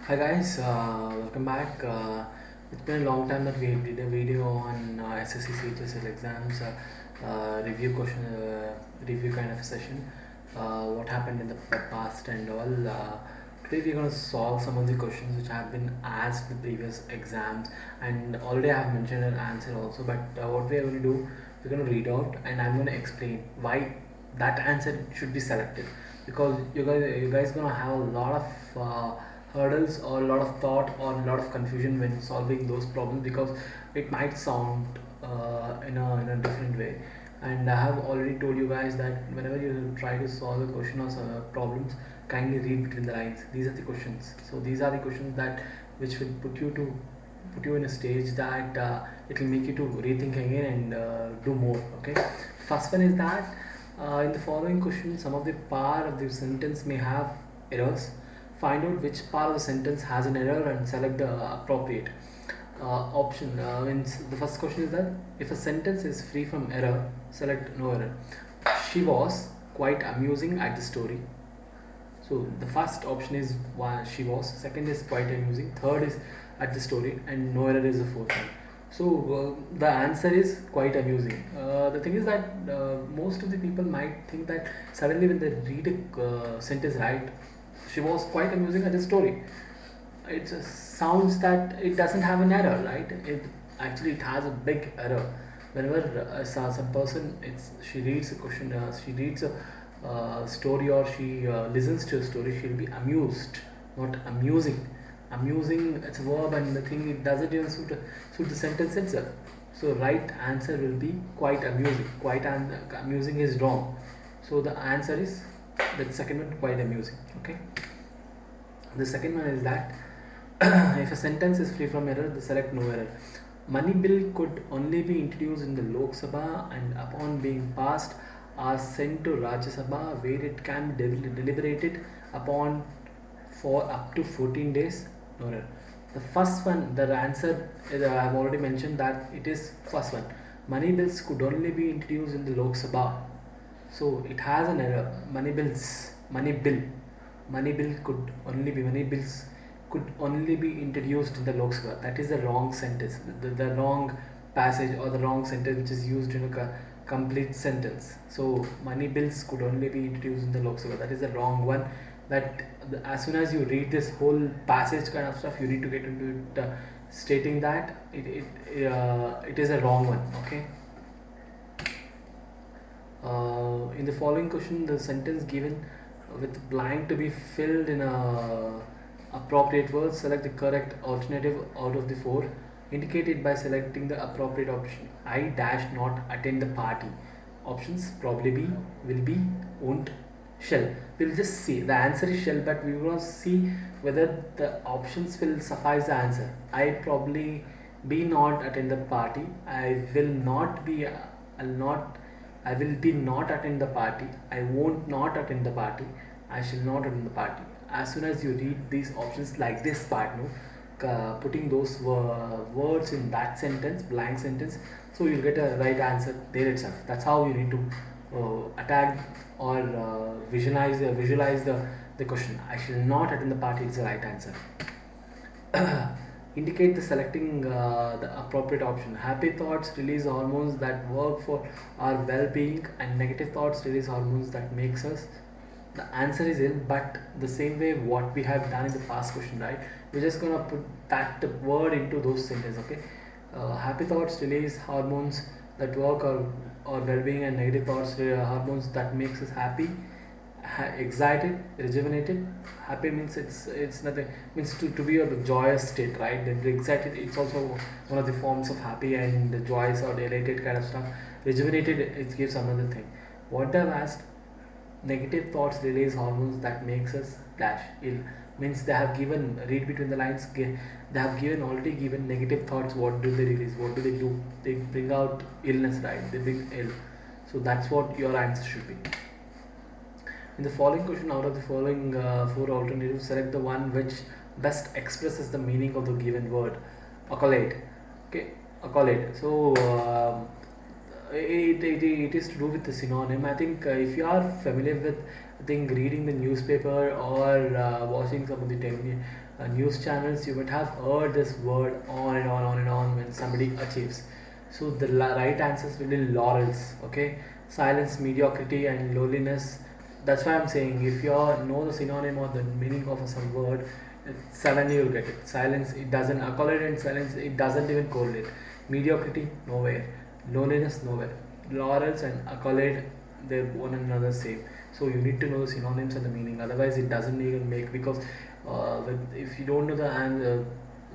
Hi guys, welcome back. It's been a long time that we did a video on SSC CHSL exams review question, review kind of session. What happened in the past and all. Today we're going to solve some of the questions which have been asked in the previous exams, and already I have mentioned an answer also. But what we are going to do, we're going to read out, and I'm going to explain why that answer should be selected, because you guys gonna have a lot of hurdles or a lot of thought or a lot of confusion when solving those problems, because it might sound in a different way. And I have already told you guys that whenever you try to solve a question or problems, kindly read between the lines. These are the questions. So these are the questions that which will put you in a stage that it will make you to rethink again and do more. Okay. First one is that in the following question, some of the part of the sentence may have errors. Find out which part of the sentence has an error and select the appropriate option. Means the first question is that if a sentence is free from error, select no error. She was quite amusing at the story. So the first option is one, she was. Second is quite amusing. Third is at the story, and no error is the fourth one. So the answer is quite amusing. The thing is that most of the people might think that suddenly when they read a sentence right, she was quite amusing at the story. It just sounds that it doesn't have an error, right? It has a big error. Whenever some person she reads a question, she reads a story, or she listens to a story, she'll be amused, not amusing. Amusing, it's a verb, and the thing it doesn't even suit the sentence itself. So right answer will be quite amusing. Amusing is wrong. So the answer is the second one, quite amusing. Okay. The second one is that if a sentence is free from error, they select no error. Money bill could only be introduced in the Lok Sabha and upon being passed are sent to Rajya Sabha, where it can be deliberated upon for up to 14 days. No error. The first one, the answer is, I have already mentioned that it is first one. Money bills could only be introduced in the Lok Sabha. So it has an error. Money bill money bills could only be introduced in the Lok Sabha. That is the wrong sentence, the wrong passage or the wrong sentence which is used in a complete sentence. So money bills could only be introduced in the Lok Sabha. That is the wrong one. That as soon as you read this whole passage kind of stuff, you need to get into it, stating that it is a wrong one. Okay. In the following question, the sentence given with blank to be filled in a appropriate words, select the correct alternative out of the four. Indicate it by selecting the appropriate option. I dash not attend the party. Options probably be, will be, won't, shall. We'll just see. The answer is shall, but we will see whether the options will suffice the answer. I probably be not attend the party. I will not be. I'll not. I will be not attend the party. I won't not attend the party. I shall not attend the party. As soon as you read these options like this part, no, putting those words in that sentence, blank sentence, so you'll get a right answer there itself. That's how you need to attack or visualize the question. I shall not attend the party is the right answer. Indicate the selecting the appropriate option. Happy thoughts release hormones that work for our well-being, and negative thoughts release hormones that makes us. The answer is ill, but the same way what we have done in the past question, right? We're just gonna put that word into those sentences. Okay. Happy thoughts release hormones that work or well-being, and negative thoughts hormones that makes us happy, excited, rejuvenated. Happy means it's nothing, means to be a joyous state, right? Then excited, it's also one of the forms of happy, and the joyous or elated kind of stuff. Rejuvenated, it gives another thing. What they've asked, negative thoughts release hormones that makes us dash ill, means they have given, read between the lines, they have given, already given negative thoughts. What do they release? What do they do? They bring out illness, right? They bring ill. So that's what your answer should be. In the following question, out of the following four alternatives, select the one which best expresses the meaning of the given word. Accolade. Okay, accolade. So it is to do with the synonym. I think if you are familiar with I think reading the newspaper or watching some of the news channels, you might have heard this word on and on when somebody achieves. So the right answers will be laurels. Okay, silence, mediocrity, and loneliness. That's why I'm saying if you know the synonym or the meaning of some word, suddenly you'll get it. Silence, it doesn't accolade, and silence, it doesn't even correlate. Mediocrity, nowhere. Loneliness, nowhere. Laurels and accolade, they're one another same. So you need to know the synonyms and the meaning. Otherwise, it doesn't even make, because if you don't know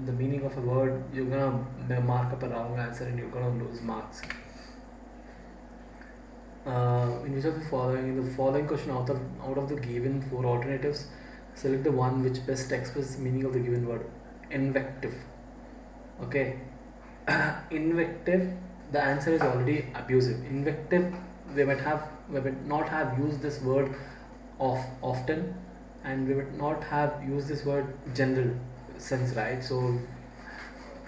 the meaning of a word, you're gonna mark up a wrong answer and you're gonna lose marks. In which of the following, in the following question, out of the given four alternatives, select the one which best expresses the meaning of the given word. Invective. Okay. Invective, the answer is already abusive. Invective, we might not have used this word of often, and we would not have used this word general sense, right? So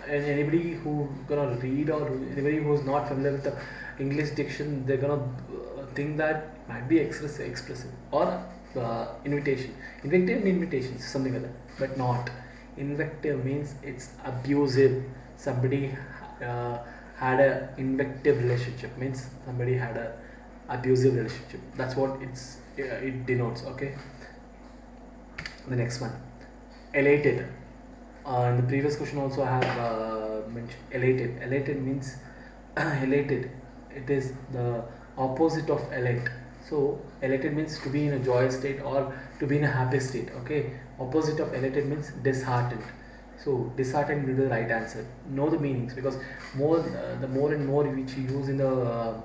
and anybody who gonna read, or anybody who's not familiar with the English diction, they're gonna think that it might be expressive or invitation. Invective and invitation, something like that, but not. Invective means it's abusive. Somebody had a invective relationship, means somebody had a abusive relationship. That's what it denotes. Okay. The next one, elated. In the previous question also I have mentioned elated. Elated means elated. It is the opposite of elate. So elated means to be in a joyous state or to be in a happy state. Okay. Opposite of elated means disheartened. So disheartened will be the right answer. Know the meanings, because the more and more which you use in the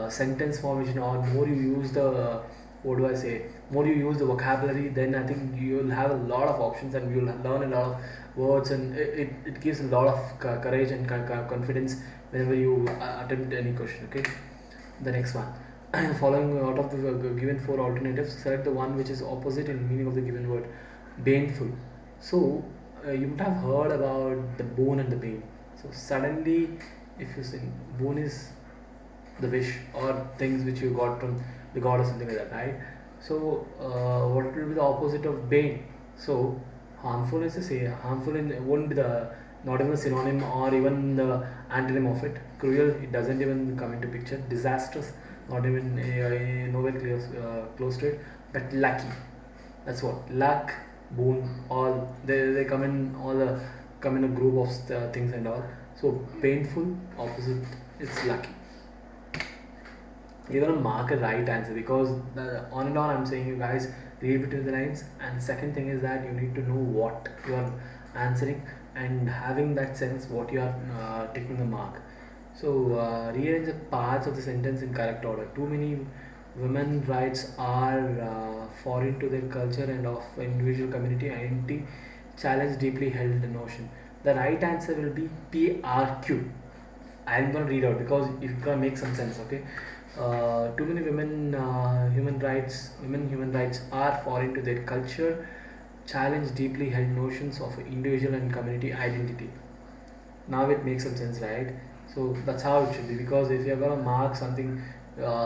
sentence formation, or more you use the what do I say, more you use the vocabulary, then I think you'll have a lot of options and you'll learn a lot of words, and it gives a lot of courage and confidence whenever you attempt any question. Okay. The next one, following out of the given four alternatives, select the one which is opposite in meaning of the given word. Baneful. So you would have heard about the boon and the bane. So suddenly, if you say boon is the wish or things which you got from the god or something like that, right? So what will be the opposite of bane? So harmful is to say harmful won't be the, not even a synonym or even the antonym of it. Cruel, it doesn't even come into picture. Disastrous, not even nowhere close to it. But lucky, that's what luck, boon, all they come in all come in a group of things and all. So painful, opposite, it's lucky. You're gonna mark a right answer, because on and on I'm saying you guys read between the lines. And second thing is that you need to know what you are answering, and having that sense what you are taking the mark. So rearrange the parts of the sentence in correct order. Too many women rights are foreign to their culture and of individual community identity, challenge deeply held notion. The right answer will be PRQ. I'm gonna read out because it's gonna make some sense. Okay. Too many women human rights are foreign to their culture, challenge deeply held notions of individual and community identity. Now it makes some sense, right? So that's how it should be, because if you're gonna mark something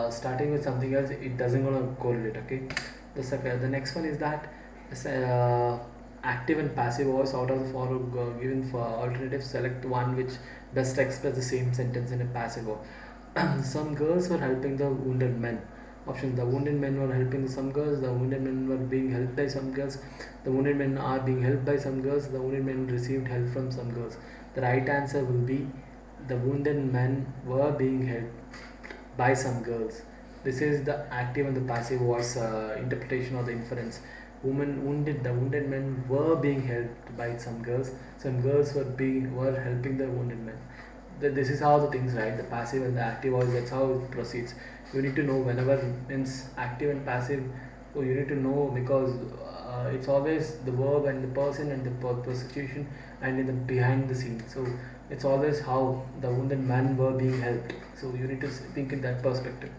starting with something else, it doesn't gonna correlate. Okay. The next one is that active and passive voice. Out of the four given for alternatives, select one which best express the same sentence in a passive voice. Some girls were helping the wounded men. Option: the wounded men were helping some girls, the wounded men were being helped by some girls, the wounded men are being helped by some girls, the wounded men received help from some girls. The right answer will be the wounded men were being helped by some girls. This is the active and the passive voice interpretation or the inference. The wounded men were being helped by some girls. Some girls were helping the wounded men. This is how the things, right? The passive and the active voice. That's how it proceeds. You need to know whenever means active and passive. So you need to know, because it's always the verb and the person and the situation and in the behind the scene. So it's always how the wounded man were being helped. So you need to think in that perspective.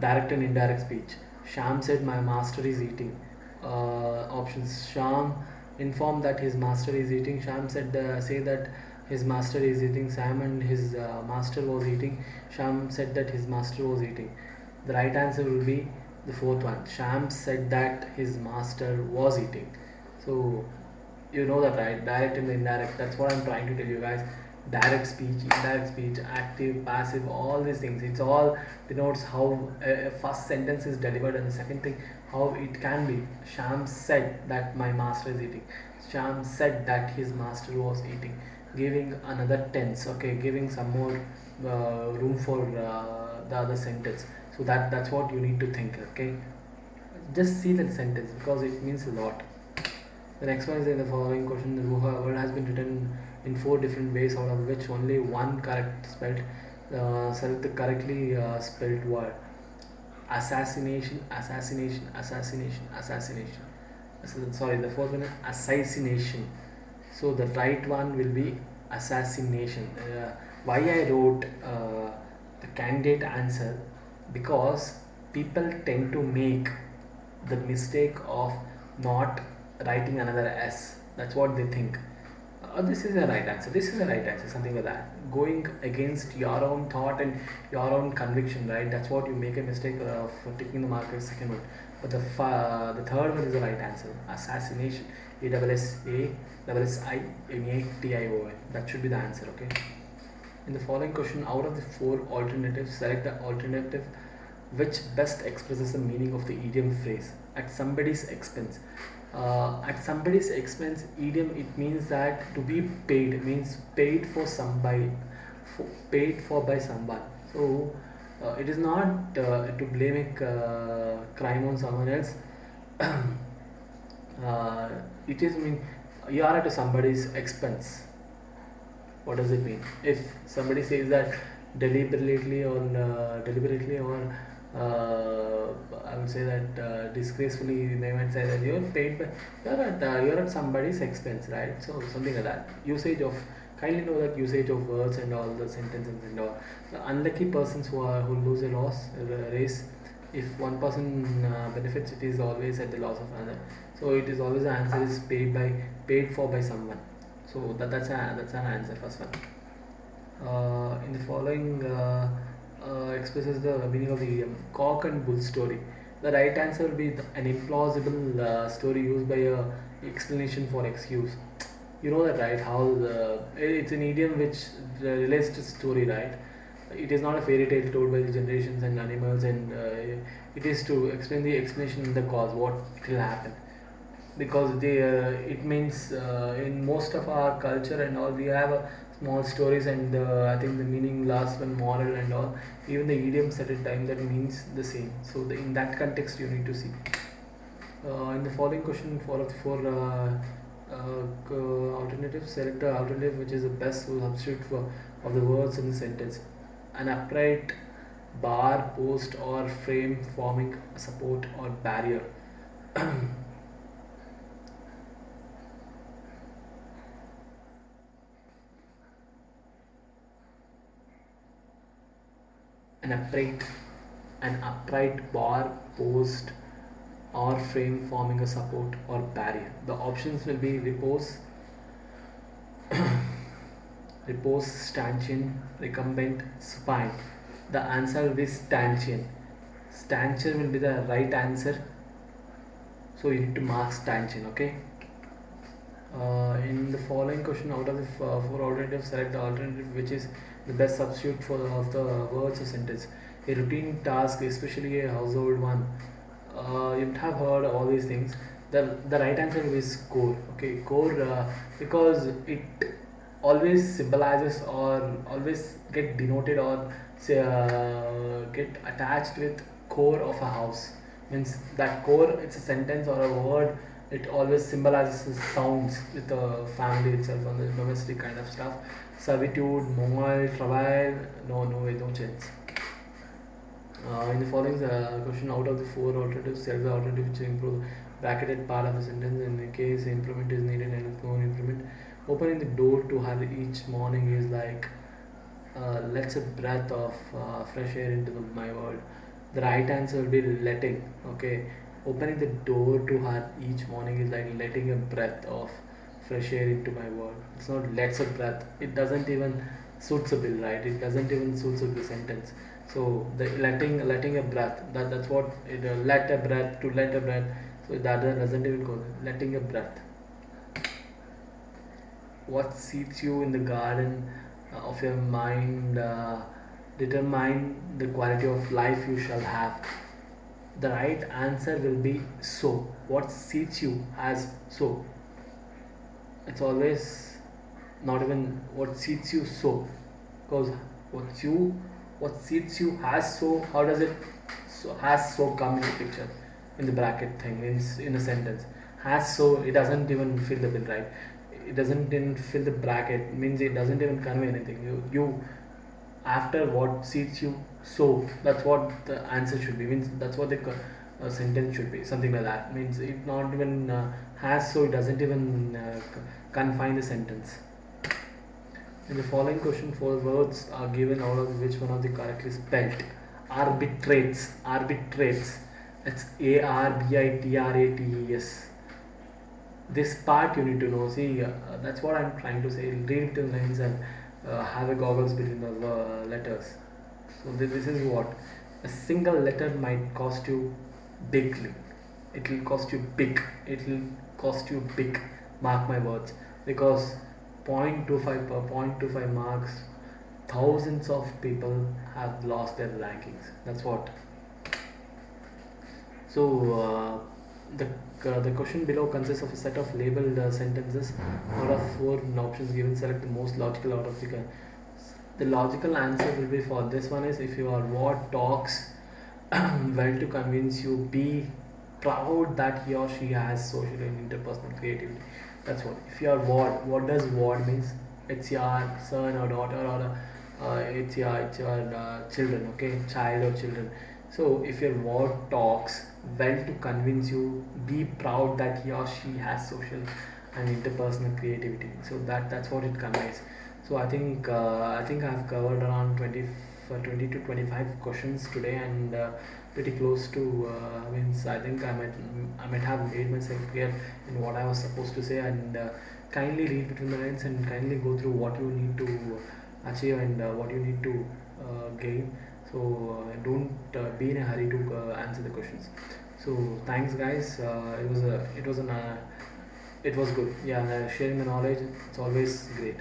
Direct and indirect speech. Sham said, "My master is eating." Options: Sham informed that his master is eating. Sham said, say that his master is eating. Sam and his master was eating. Sham said that his master was eating. The right answer will be the fourth one. Shams said that his master was eating. So you know that, right? Direct and indirect. That's what I'm trying to tell you guys. Direct speech, indirect speech, active, passive, all these things. It's all denotes how a first sentence is delivered, and the second thing how it can be. Shams said that my master is eating. Shams said that his master was eating. Giving another tense. Okay, giving some more room for the other sentence. So that's what you need to think. Okay, just see that sentence because it means a lot. The next one is in the following question. The word has been written in four different ways, out of which only one correct spelled. Select the correctly spelled word. Assassination, assassination, assassination, assassination. Sorry, the fourth one is assassination. So the right one will be assassination. Why I wrote the candidate answer, because people tend to make the mistake of not writing another S. That's what they think. This is a right answer. This is a right answer. Something like that. Going against your own thought and your own conviction, right? That's what you make a mistake of taking the mark as second one. But the third one is the right answer. Assassination. ASSASSINATION. That should be the answer. Okay. In the following question, out of the four alternatives, select the alternative which best expresses the meaning of the idiom phrase at somebody's expense. At somebody's expense idiom, it means that to be paid, it means paid for somebody, paid for by someone. So it is not to blame a crime on someone else. It is mean you are at somebody's expense. What does it mean? If somebody says that deliberately or I would say that disgracefully, they might say that you're paid by, you're at somebody's expense, right? So something like that. Usage of, kindly know that usage of words and all the sentences and all. The unlucky persons who lose a race, if one person benefits, it is always at the loss of another. So it is always the answer is paid for by someone. So that's an answer, first one. In the following expresses the meaning of the idiom cock and bull story. The right answer will be an implausible story used by a explanation for excuse. You know that, right? How it's an idiom which relates to story, right? It is not a fairy tale told by the generations and animals, and it is to explain the explanation and the cause, what will happen. Because it means in most of our culture and all, we have small stories, and I think the meaning lasts when moral and all. Even the idioms at a time that means the same. So in that context, you need to see. In the following question, four of the four alternatives, select the alternative which is the best substitute of the words in the sentence. An upright bar, post, or frame forming a support or barrier. an upright an upright bar, post, or frame forming a support or barrier. The options will be repose, stanchion, recumbent, supine. The answer will be stanchion. Stanchion will be the right answer. So you need to mark stanchion, okay? In the following question, out of the four alternatives, select the alternative which is the best substitute of the words or sentence. A routine task, especially a household one. You would have heard all these things. The right answer is core. Okay, core because it always symbolizes or always get denoted or say, get attached with core of a house. Means that core, it's a sentence or a word, it always symbolizes sounds with the family itself on the domestic kind of stuff. Servitude, mobile, travail, no chance. In the following question, out of the four alternatives, select the alternative which improve bracketed part of the sentence. In the case improvement is needed and no improvement. Opening the door to her each morning is like lets a breath of fresh air into my world. The right answer will be letting. Okay, opening the door to her each morning is like letting a breath of fresh air into my world. It's not lets a breath. It doesn't even suits a bill, right? It doesn't even suits a the sentence. So the letting a breath, that's what it, let a breath, to let a breath. So that doesn't even go there. Letting a breath. What seats you in the garden of your mind determine the quality of life you shall have. The right answer will be so. What seats you as so. It's always not even what seats you so, because what you what seats you has so, how does it so has so come in the picture, in the bracket thing, in a sentence. Has so, it doesn't even fill the bill, right? It doesn't even fill the bracket, means it doesn't even convey anything. You after what seats you so, that's what the answer should be, means that's what the sentence should be, something like that. Means it not even has so, it doesn't even confine the sentence. In the following question, four words are given, out of which one of the correctly spelled. Arbitrates. Arbitrates. It's ARBITRATES. This part you need to know. See, that's what I'm trying to say. Read between the lines and have a goggles between the letters. So this is what a single letter might cost you bigly. It will cost you big. It will cost you big. Mark my words. Because 0.25 per 0.25 marks, thousands of people have lost their rankings. That's what. So the question below consists of a set of labeled sentences. Out of four options given, select the most logical out of the logical answer will be for this one is, if your ward talks well to convince you, be proud that he or she has social and interpersonal creativity. That's what. If your ward, what does ward means? It's your son or daughter, or it's your children, okay, child or children. So if your ward talks well to convince you, be proud that he or she has social and interpersonal creativity. So that's what it conveys. So I think I've covered around 20 to 25 questions today, and pretty close to means I think I might have made myself clear in what I was supposed to say. And kindly read between the lines and kindly go through what you need to achieve and what you need to gain. So don't be in a hurry to answer the questions. So thanks guys. It was good. Yeah, sharing the knowledge, it's always great.